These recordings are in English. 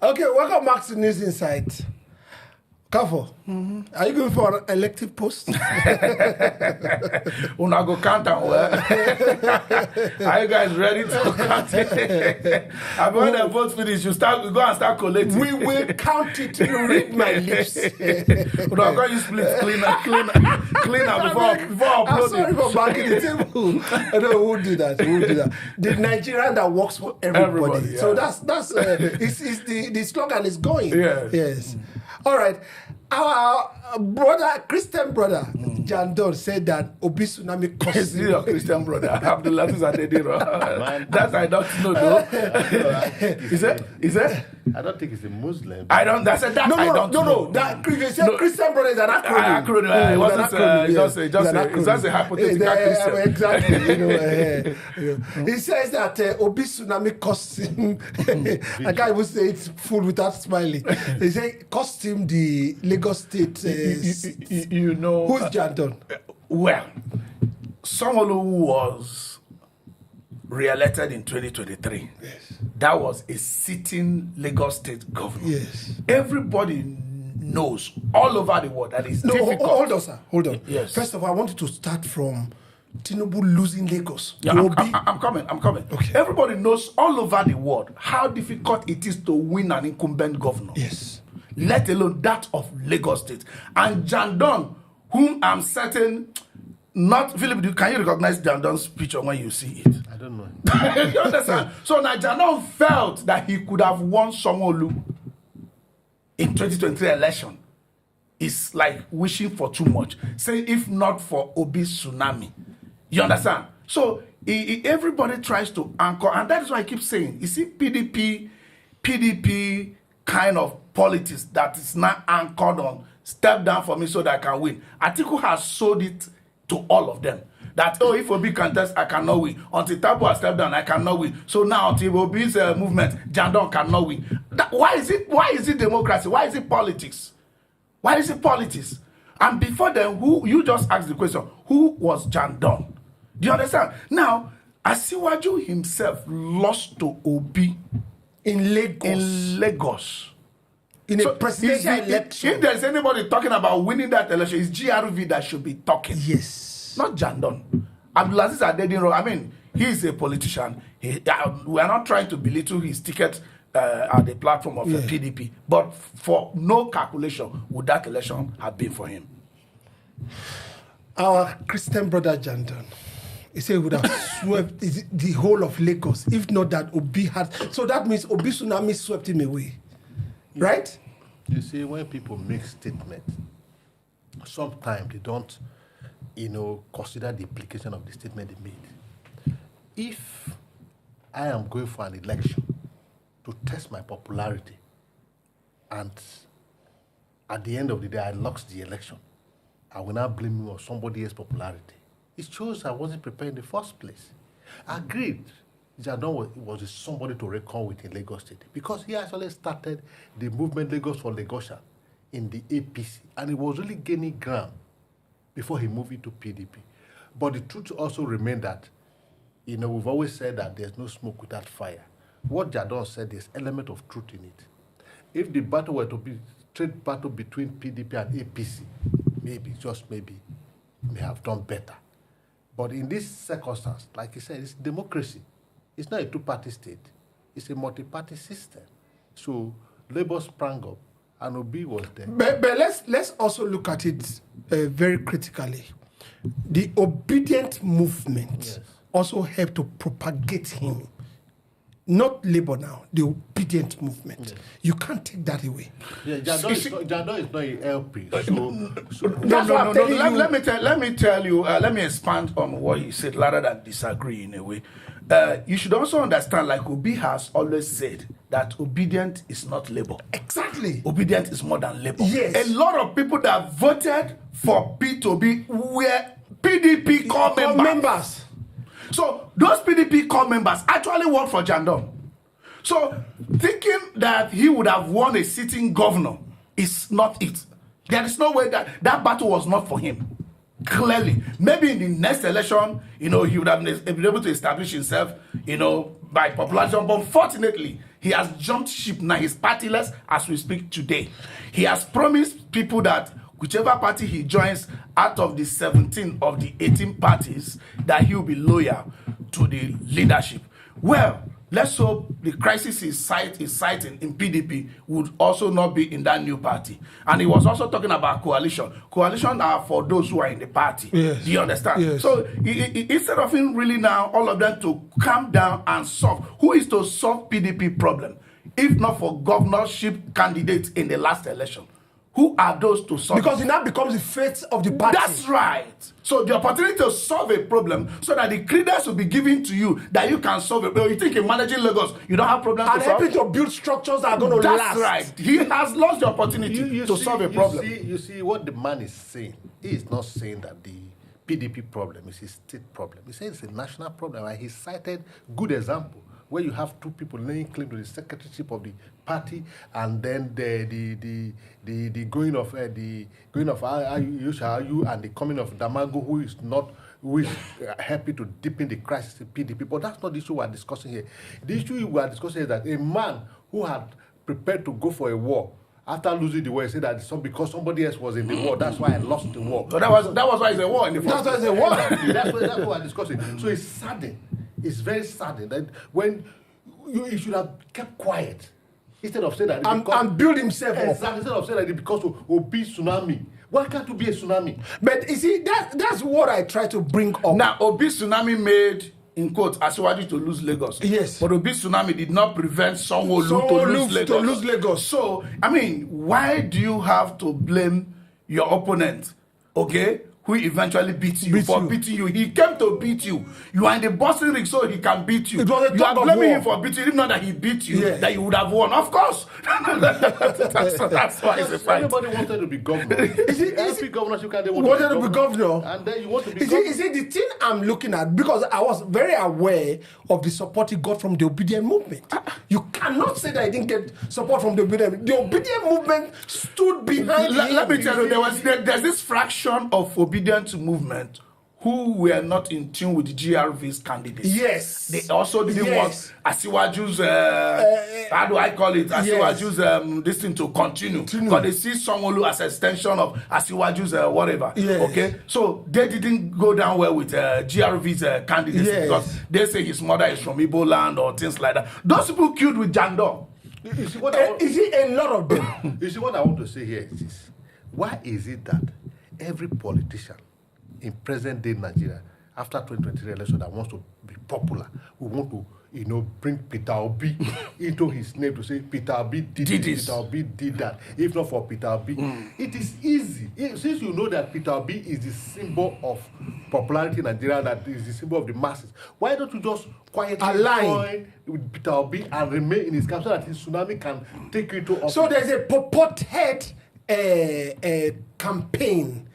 Okay, welcome back to News Insight. Kafo, are you going for an elective post? Una go count and well. Are you guys ready to count it? And when the vote finish, you go and start collecting. We will count it. You read my lips. Una go use split cleaner before I'm uploading. sorry for backing the table. I know who do that. The Nigerian that works for everybody. Yeah. So that's it's the slogan is going. Yes. Yes. All right. Our brother, Christian brother, Jandor said that Obi Tsunami cost Is your Christian brother, Abdul-Azeez Adediran? That I don't know though. Is it? I don't think it's a Muslim. I don't know. No. That Christian brother is an acronym. It's just a hypothetical Christian. Exactly. He says that Obi Tsunami cost him. I can't even say it's full without smiling. He said it cost him the Lagos State. Who's Jandon? Well, Sanwo-Olu was re-elected in 2023. Yes. That was a sitting Lagos State governor. Yes. Everybody knows all over the world that it's difficult. Hold on, sir. Hold on. Yes. First of all, I wanted to start from Tinubu losing Lagos. Yeah, I'm coming. Okay. Everybody knows all over the world how difficult it is to win an incumbent governor. Yes. Let alone that of Lagos State. And Jandon, whom I'm certain, not Philip, can you recognize Jandon's picture when you see it? I don't know. You understand? So now Jandon felt that he could have won Sanwo-Olu in 2023 election. It's like wishing for too much. Say if not for Obi Tsunami. You understand? So everybody tries to anchor, and that is why I keep saying, you see PDP kind of politics that is now anchored on step down for me so that I can win. Atiku has sold it to all of them. That, if Obi contest, I cannot win. Until Tabu has stepped down, I cannot win. So now, until Obi's movement, Jandon cannot win. Why is it democracy? Why is it politics? Why is it politics? And before then, you just asked the question, who was Jandon? Do you understand? Now, Asiwaju himself lost to Obi In Lagos. In a presidential election. If there's anybody talking about winning that election, it's GRV that should be talking. Yes. Not Jandon. Abdul-Azeez Adediran, I mean, he's a politician. We are not trying to belittle his ticket at the platform of the PDP. But for no calculation would that election have been for him. Our Christian brother Jandon, he said he would have swept the whole of Lagos, if not that Obi had. So that means Obi Tsunami swept him away. Right? You see, when people make statements, sometimes they don't, consider the implication of the statement they made. If I am going for an election to test my popularity, and at the end of the day I lost the election, I will not blame you on somebody else's popularity. It shows I wasn't prepared in the first place. Agreed, Jandon was somebody to reckon with in Lagos State because he actually started the movement Lagos for Lagosian in the APC, and he was really gaining ground before he moved into PDP. But the truth also remained that, we've always said that there's no smoke without fire. What Jandon said, there's element of truth in it. If the battle were to be straight battle between PDP and APC, maybe, just maybe, may have done better. But in this circumstance, like he said, it's democracy. It's not a two-party state. It's a multi-party system. So Labour sprang up, and Obi was there. But let's also look at it very critically. The obedient movement also helped to propagate him. Not Labour now, the obedient movement. Yes. You can't take that away. Yeah, Jandon is not an LP. Let me tell you, let me expand on what he said rather than disagree in a way. You should also understand, like Obi has always said, that obedient is not Labour. Exactly. Obedient is more than Labour. Yes. A lot of people that voted for Peter Obi were PDP core members. So those PDP core members actually work for Jandon. So thinking that he would have won a sitting governor is not it. There is no way that battle was not for him. Clearly, maybe in the next election, he would have been able to establish himself, by popularity. But unfortunately, He has jumped ship now. He's partyless as we speak today. He has promised people that whichever party he joins out of the 17 of the 18 parties, that he will be loyal to the leadership. Well, let's hope the crisis is citing in PDP would also not be in that new party. And he was also talking about coalition. Coalition are for those who are in the party. Yes. Do you understand? Yes. So instead of him really now, all of them to calm down and solve, who is to solve PDP problem? If not for governorship candidates in the last election. Who are those to solve? Because it now becomes the fate of the party. That's right. So the opportunity to solve a problem so that the credence will be given to you that you can solve it. But you think in managing Lagos, you don't have problems and to solve? helping to build structures that are going to last. That's right. He has lost the opportunity to solve a problem. You see what the man is saying. He is not saying that the PDP problem is a state problem. He says it's a national problem. And he cited good example where you have two people laying claim to the secretaryship of the party, and then the going of Ayu and the coming of Damago, who is happy to deepen the crisis in PDP. But that's not the issue we are discussing here. The issue we are discussing is that a man who had prepared to go for a war, after losing the war, he said that because somebody else was in the war, that's why I lost the war. So that was why it's a war in the first That's why it's a war. That's what we're discussing. So it's saddening. It's very saddening that when he should have kept quiet instead of saying that and build himself up. Exactly, instead of saying that because of Obi Tsunami. Why can't it be a tsunami? But you see, that's what I try to bring up. Now, Obi Tsunami made, in quotes, Asiwaju to lose Lagos. Yes. But Obi Tsunami did not prevent Sanwo-Olu to lose Lagos. So, I mean, why do you have to blame your opponent, okay, who eventually beats you beating you? He came to beat you. You are in the boxing ring so he can beat you. It was a You tug are of blaming war. him for beating you. If not that he beat you, Yes. that you would have won. Of course. that's why it's a fight. Everybody wanted to be governor. Every governorship candidate wanted to be governor. And then you want to be You governor. see, the thing I'm looking at, because I was very aware of the support he got from the obedient movement. You cannot say that he didn't get support from the obedient. The obedient movement stood behind him. Let me tell you, there's this fraction of obedient movement who were not in tune with the GRV's candidates. Yes. They also didn't want Asiwaju's, how do I call it? Asiwaju's this thing to continue. Because they see Sanwo-Olu as an extension of Asiwaju's whatever. Yes. Okay? So they didn't go down well with GRV's candidates because they say his mother is from Igbo land or things like that. Those people queued with Jandor. You see what a lot of them. You see what I want to say here is this. Why is it that every politician in present day Nigeria, after 2023 election, that wants to be popular, we want to, bring Peter Obi into his name to say Peter Obi did this, Peter Obi did that. If not for Peter Obi, it is easy. Since you know that Peter Obi is the symbol of popularity in Nigeria, that is the symbol of the masses, why don't you just quietly join with Peter Obi and remain in his camp so that his tsunami can take you to office? So there's a purported campaign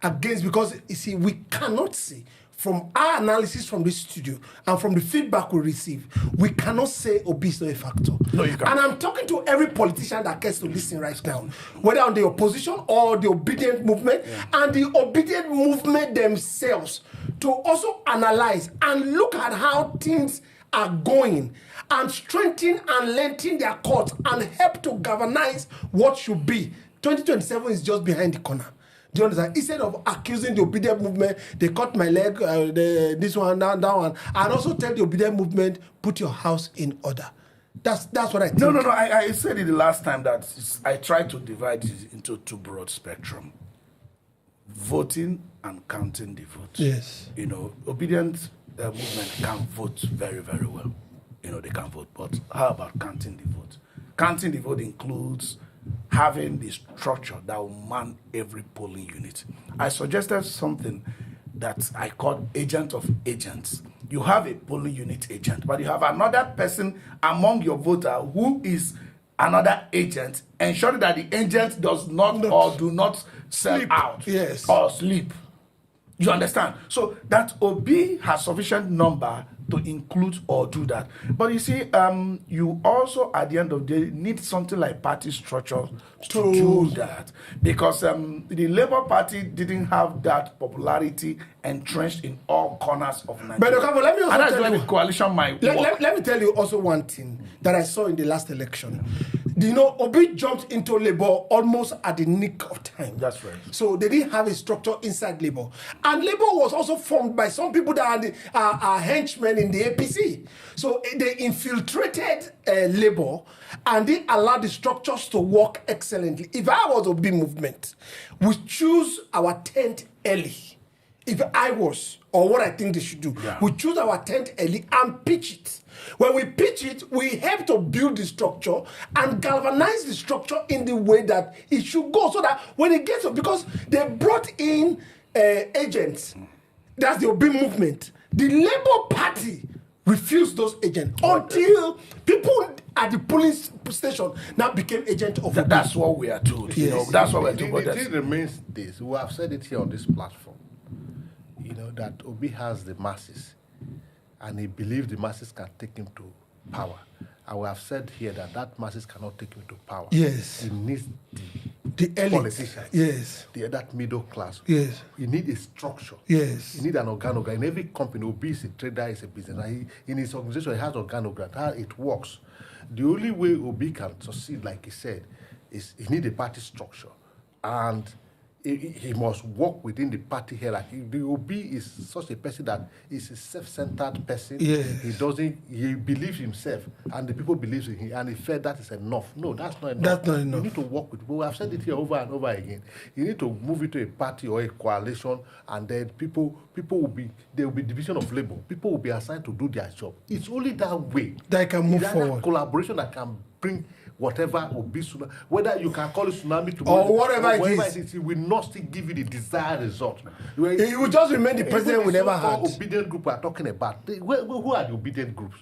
against, because you see, we cannot see from our analysis from this studio and from the feedback we receive, we cannot say Obi is not a factor. No, you can't. And I'm talking to every politician that cares to listen right now, whether on the opposition or the obedient movement, and the obedient movement themselves, to also analyze and look at how things are going and strengthen and lengthen their course and help to galvanize what should be. 2027 is just behind the corner. Do you understand? Instead of accusing the obedient movement, they cut my leg, this one, that one, and also tell the obedient movement, put your house in order. That's what I think. No. I said it the last time that I tried to divide it into two broad spectrum. Voting and counting the vote. Yes. Obedient movement can vote very, very well. They can vote. But how about counting the vote? Counting the vote includes having the structure that will man every polling unit. I suggested something that I call agent of agents. You have a polling unit agent, but you have another person among your voter who is another agent, ensuring that the agent does not or do not sell out or sleep. You understand? So that Obi has sufficient number to include or do that. But you see, you also at the end of the day need something like party structure to do that, because the Labour Party didn't have that popularity entrenched in all corners of Nigeria. But okay, let me also and that's tell where you, the coalition might work. Let me tell you also one thing that I saw in the last election. You know, Obi jumped into Labour almost at the nick of time. That's right. So they didn't have a structure inside Labour. And Labour was also formed by some people that are henchmen in the APC. So they infiltrated Labour and they allowed the structures to work excellently. If I was Obi movement, we choose our tent early. If I was, or what I think they should do, we choose our tent early and pitch it. When we pitch it, we have to build the structure and galvanize the structure in the way that it should go, so that when it gets up, because they brought in agents, that's the Obi movement. The Labour Party refused those agents until people at the police station now became agents of Obi. That's what we are told. Yes. You know, that's what we're told. The thing remains this. We have said it here on this platform. You know, that Obi has the masses, and he believes the masses can take him to power. And we have said here that masses cannot take him to power. Yes. He needs the elite. politicians. Yes. That middle class. Yes. You need a structure. Yes. You need an organogram. In every company, Obi is a trader, is a business. In his organization, he has organogram. How it works. The only way Obi can succeed, like he said, is he needs a party structure. And he must work within the party hierarchy. The Obi is such a person that is a self-centered person. Yes. He believes himself, and the people believe in him, and he felt that is enough. No, that's not enough. That's not enough. You need to work with people. We have said it here over and over again. You need to move into a party or a coalition, and then people will be, there will be division of labor. People will be assigned to do their job. It's only that way that can move that forward. Collaboration that can bring whatever Obi tsunami, whether you can call it tsunami tomorrow or whatever it is, it will not still give you the desired result. He will just remain the president we never had. Obedient group we are talking about. Who are the obedient groups?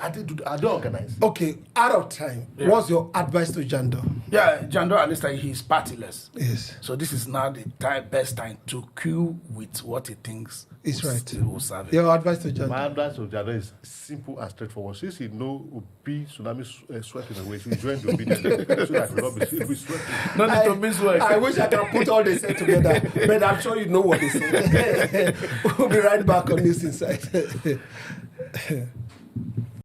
Are they organized? Okay, out of time, what's your advice to Jandor? Yeah, Jandor, at least he's partyless. Yes. So this is now the best time to queue with what he thinks is right. Will serve it. Your advice to Jandor? My advice to Jandor is simple and straightforward. Since he know Obi tsunami sweating away, he join the obedient group so that he will not be sweating. No need to miss work. I wish I could put all they said together, but I'm sure you know what they said. We'll be right back on this inside.